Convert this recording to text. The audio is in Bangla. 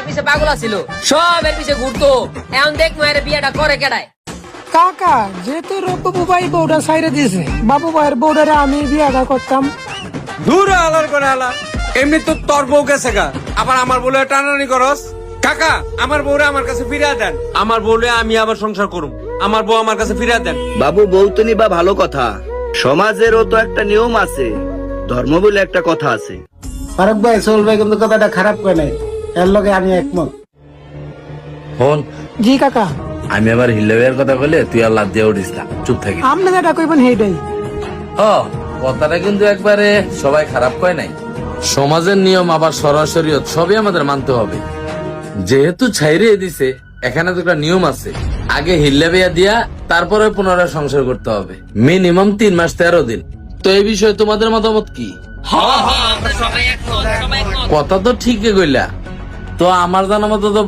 পিছে পাগল ছিল, সব এর পিছে ঘুরতো। এখন দেখ মায়ের বিয়েটা করে কেডায়। কাকা যেহেতু বাবু ভাই বউটা সাইরে দিয়েছে, বাবু ভাইয়ের বউটারে আমি বিয়াটা করতাম। দূর আলার করে আলা, এমনি তো তোর বউ গেছে গা, আবার আমার বলে টানানি করস। কাকা আমার বউরে আমার কাছে ফিরিয়ে দেন, আমার বউরে আমি আবার সংসার করুম, আমার বউ আমার কাছে ফিরিয়ে দেন। বাবু বউ তো নিবা ভালো কথা, সমাজেরও তো একটা নিয়ম আছে, ধর্ম বলে একটা কথা আছে। ফারুক ভাই সোল ভাই কিন্তু কথাটা খারাপ করে নাই, এর লগে আমি একমত। হন, জি কাকা, আমি আবার হিল্লের কথা বলে তুই আর লাদ দিয়ে উঠিস না, চুপ থাকি। আপনি যেটা কইবেন সেইটাই। ও কথাটা কিন্তু একবারে সবাই খারাপ কয় নাই। সমাজের নিয়ম আবার সরাসরি সবই আমাদের মানতে হবে। যেহেতু ছাইরে দিছে, এখানে তো একটা নিয়ম আছে, আগে হিল্লে বিয়া দিয়া তারপরে পুনরায় সংসার করতে হবে, মিনিমাম 3 মাস 13 দিন। তো এই বিষয়ে তোমাদের মতামত কি? কথা তো ঠিকই কইলা, তো আমার জানা মতো তো